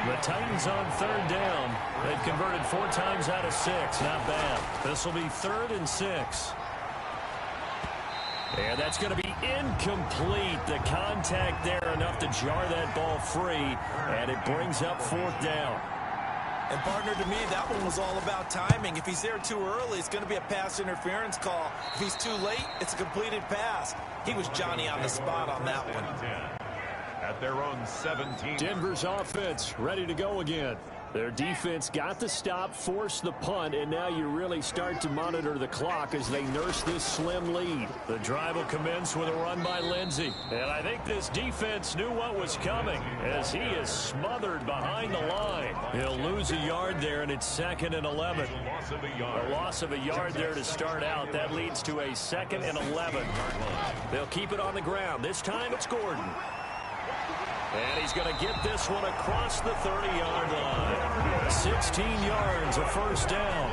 The Titans on 3rd down. They've converted 4 times out of 6. Not bad. This will be 3rd and 6. And that's going to be incomplete. The contact there enough to jar that ball free, and it brings up 4th down. And, partner, to me, that one was all about timing. If he's there too early, it's going to be a pass interference call. If he's too late, it's a completed pass. He was Johnny on the spot on that one. At their own 17. Denver's offense ready to go again. Their defense got the stop, forced the punt, and now you really start to monitor the clock as they nurse this slim lead. The drive will commence with a run by Lindsey. And I think this defense knew what was coming as he is smothered behind the line. He'll lose a yard there, and it's 2nd and 11. A loss of a yard there to start out. That leads to a 2nd and 11. They'll keep it on the ground. This time it's Gordon. And he's going to get this one across the 30-yard line. 16 yards, a 1st down.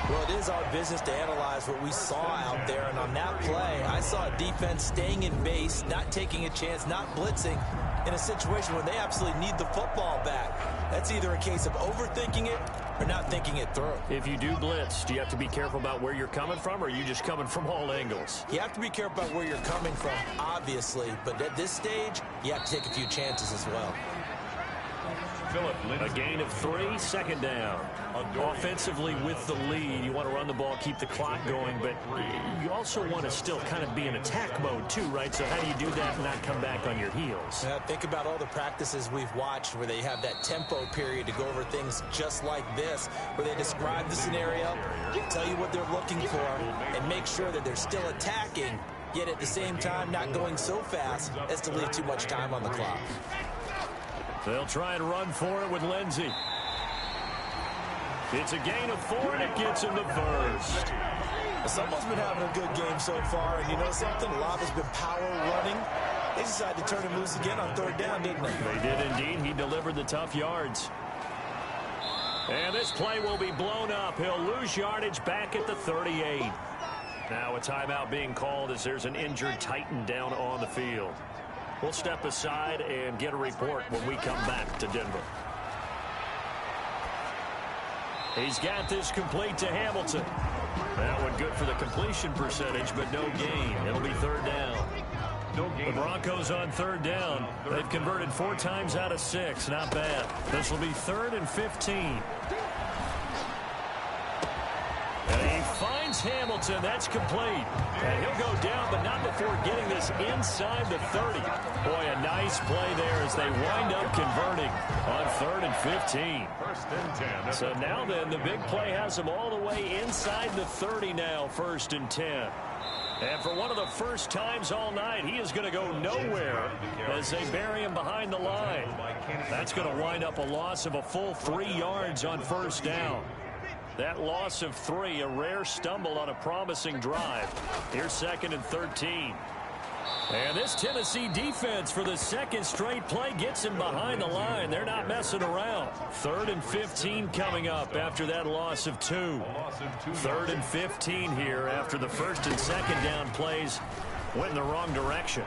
Well, it is our business to analyze what we saw out there. And on that play, I saw a defense staying in base, not taking a chance, not blitzing in a situation where they absolutely need the football back. That's either a case of overthinking it or not thinking it through. If you do blitz, do you have to be careful about where you're coming from, or are you just coming from all angles? You have to be careful about where you're coming from, obviously. But at this stage, you have to take a few chances as well. A gain of 3, 2nd down. Offensively with the lead, you want to run the ball, keep the clock going, but you also want to still kind of be in attack mode too, right? So how do you do that and not come back on your heels? Think about all the practices we've watched where they have that tempo period to go over things just like this, where they describe the scenario, tell you what they're looking for, and make sure that they're still attacking, yet at the same time not going so fast as to leave too much time on the clock. They'll try and run for it with Lindsey. It's a gain of 4, and it gets him the 1st. Someone's been having a good game so far, and you know something? A lot has been power running. They decided to turn him loose again on 3rd down, didn't they? They did indeed. He delivered the tough yards. And this play will be blown up. He'll lose yardage back at the 38. Now a timeout being called as there's an injured Titan down on the field. We'll step aside and get a report when we come back to Denver. He's got this complete to Hamilton. That one good for the completion percentage, but no gain. It'll be 3rd down. The Broncos on 3rd down. They've converted 4 times out of 6. Not bad. This will be 3rd and 15. And he finds Hamilton. That's complete. And he'll go down, but not before getting this inside the 30. Boy, a nice play there as they wind up converting on 3rd and 15. 1st and 10. So now then, the big play has them all the way inside the 30 now, 1st and 10. And for one of the first times all night, he is going to go nowhere as they bury him behind the line. That's going to wind up a loss of a full 3 yards on 1st down. That loss of 3, a rare stumble on a promising drive. Here's 2nd and 13. And this Tennessee defense for the 2nd straight play gets him behind the line. They're not messing around. 3rd and 15 coming up after that loss of 2. 3rd and 15 here after the 1st and 2nd down plays went in the wrong direction.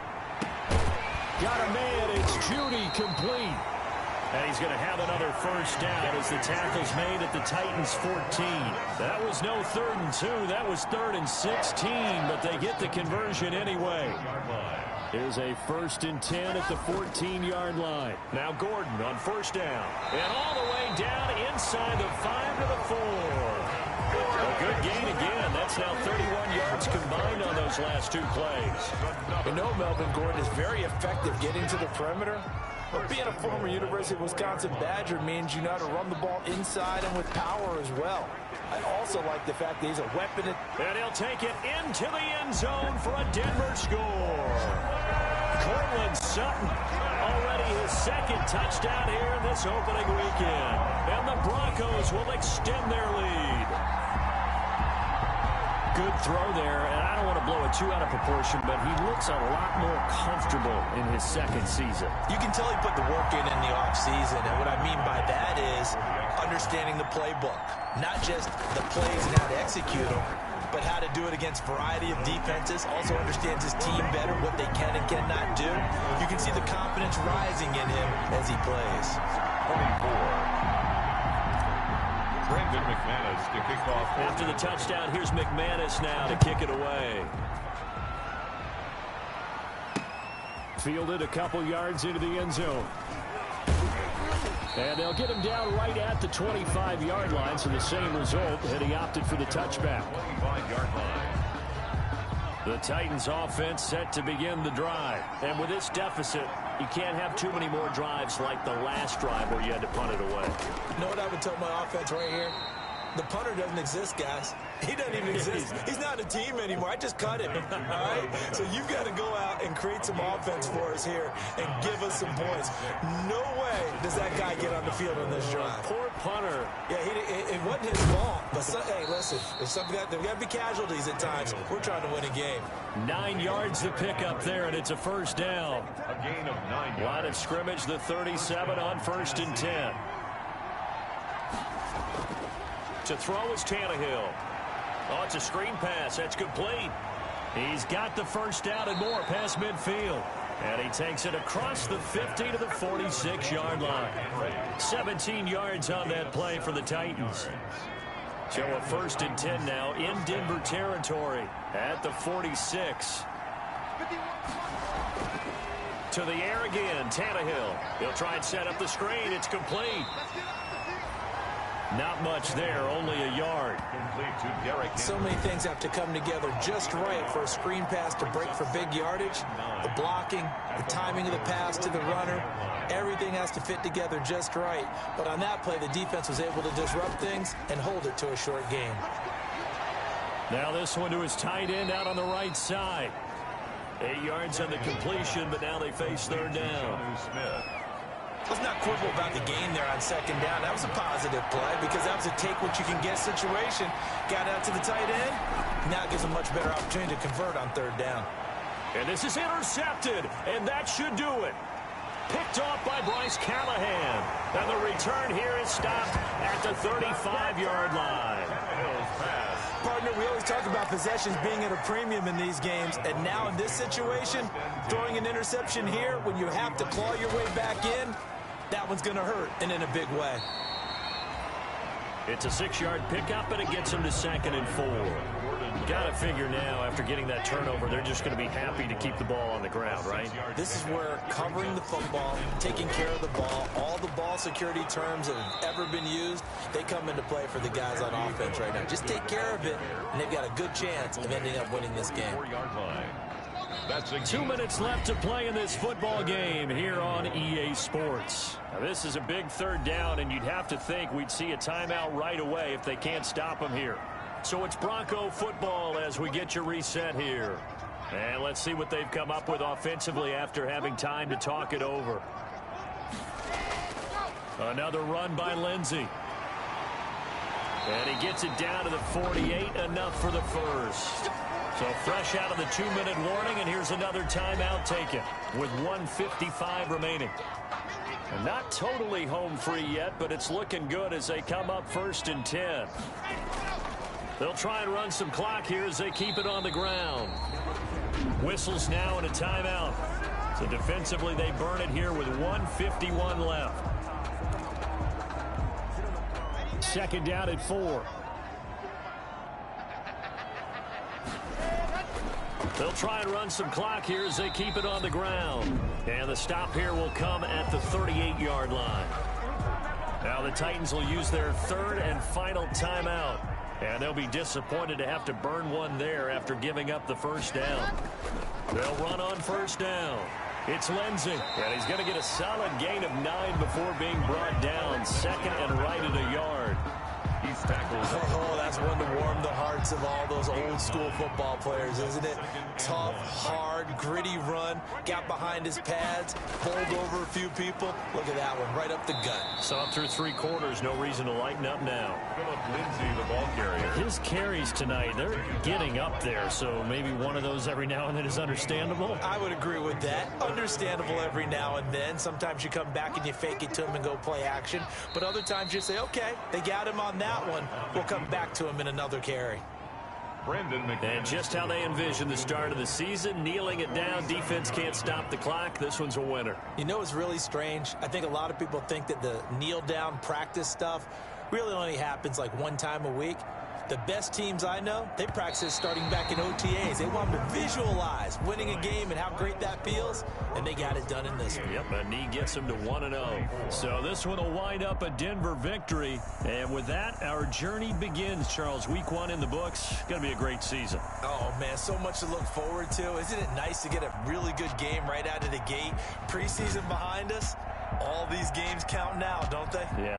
Got a man. It's Judy complete. And he's going to have another 1st down as the tackle's made at the Titans' 14. That was no 3rd and 2. That was 3rd and 16, but they get the conversion anyway. Here's a 1st and 10 at the 14-yard line. Now Gordon on 1st down. And all the way down inside the 5 to the 4. A good gain again. That's now 31 yards combined on those last 2 plays. You know, Melvin Gordon is very effective getting to the perimeter. But being a former University of Wisconsin Badger means you know how to run the ball inside and with power as well. I also like the fact that he's a weapon. And he'll take it into the end zone for a Denver score. Cortland Sutton, already his 2nd touchdown here in this opening weekend. And the Broncos will extend their lead. Good throw there, and I don't want to blow it too out of proportion, but he looks a lot more comfortable in his 2nd season. You can tell he put the work in the offseason, and what I mean by that is understanding the playbook. Not just the plays and how to execute them, but how to do it against a variety of defenses. Also understands his team better, what they can and cannot do. You can see the confidence rising in him as he plays. 24. Brendan McManus to kick off. After the touchdown, here's McManus now to kick it away. Fielded a couple yards into the end zone. And they'll get him down right at the 25-yard line, so the same result, and he opted for the touchback. 25-yard line. The Titans offense set to begin the drive. And with this deficit, you can't have too many more drives like the last drive where you had to punt it away. You know what I would tell my offense right here? The punter doesn't exist, guys. He doesn't even exist. He's not a team anymore. I just cut him, all right? So you've got to go out and create some offense for us here and give us some points. No way does that guy get on the field on this drive. Poor punter. Yeah, it wasn't his fault. But, hey, listen, there's got to be casualties at times. We're trying to win a game. 9 yards to pick up there, and it's a first down. A gain of 9 yards. Line of scrimmage, the 37 on 1st and 10. To throw is Tannehill. Oh, it's a screen pass. That's complete. He's got the first down and more past midfield. And he takes it across the 50 to the 46-yard line. 17 yards on that play for the Titans. So a 1st and 10 now in Denver territory at the 46. To the air again, Tannehill. He'll try and set up the screen. It's complete. Not much there, only a yard. Complete to Derek. So many things have to come together just right for a screen pass to break for big yardage. The blocking, the timing of the pass to the runner, everything has to fit together just right. But on that play, the defense was able to disrupt things and hold it to a short game. Now this one to his tight end out on the right side. 8 yards on the completion, but now they face 3rd down. Smith. Let's not quibble about the gain there on 2nd down. That was a positive play because that was a take-what-you-can-get situation. Got out to the tight end. Now it gives them a much better opportunity to convert on 3rd down. And this is intercepted, and that should do it. Picked off by Bryce Callahan. And the return here is stopped at the 35-yard line. Partner, we always talk about possessions being at a premium in these games, and now in this situation, throwing an interception here when you have to claw your way back in, that one's going to hurt, and in a big way. It's a 6-yard pickup, and it gets them to 2nd and 4. Got to figure now, after getting that turnover, they're just going to be happy to keep the ball on the ground, right? This is where covering the football, taking care of the ball, all the ball security terms that have ever been used, they come into play for the guys on offense right now. Just take care of it, and they've got a good chance of ending up winning this game. 4-yard line. That's 2 minutes left to play in this football game here on EA Sports. Now, this is a big 3rd down, and you'd have to think we'd see a timeout right away if they can't stop them here. So it's Bronco football as we get your reset here. And let's see what they've come up with offensively after having time to talk it over. Another run by Lindsey. And he gets it down to the 48, enough for the first. So fresh out of the 2-minute warning, and here's another timeout taken with 1:55 remaining. And not totally home free yet, but it's looking good as they come up 1st and 10. They'll try and run some clock here as they keep it on the ground. Whistles now and a timeout. So defensively they burn it here with 1:51 left. 2nd down at 4. They'll try and run some clock here as they keep it on the ground. And the stop here will come at the 38-yard line. Now the Titans will use their 3rd and final timeout. And they'll be disappointed to have to burn one there after giving up the 1st down. They'll run on 1st down. It's Lindsey. And he's going to get a solid gain of 9 before being brought down. 2nd and right at a yard. He's tackled. Oh, that's one to warm the hearts of all those old school football players, isn't it? Tough, hard, gritty run. Got behind his pads, bowled over a few people. Look at that one, right up the gut. Saw through 3 quarters, no reason to lighten up now. Philip Lindsey, the ball carrier. His carries tonight, they're getting up there, so maybe one of those every now and then is understandable. I would agree with that. Understandable every now and then. Sometimes you come back and you fake it to him and go play action. But other times you say, okay, they got him on that one. We'll come back to him in another carry. Brendan McManus. And just how they envision the start of the season, kneeling it down, defense can't stop the clock. This one's a winner. You know, it's really strange. I think a lot of people think that the kneel down practice stuff really only happens like one time a week. The best teams I know, they practice starting back in OTAs. They want them to visualize winning a game and how great that feels, and they got it done in this one. Yep, a knee gets them to 1-0. So this one will wind up a Denver victory. And with that, our journey begins, Charles. Week 1 in the books. Going to be a great season. Oh, man, so much to look forward to. Isn't it nice to get a really good game right out of the gate? Preseason behind us. All these games count now, don't they? Yeah,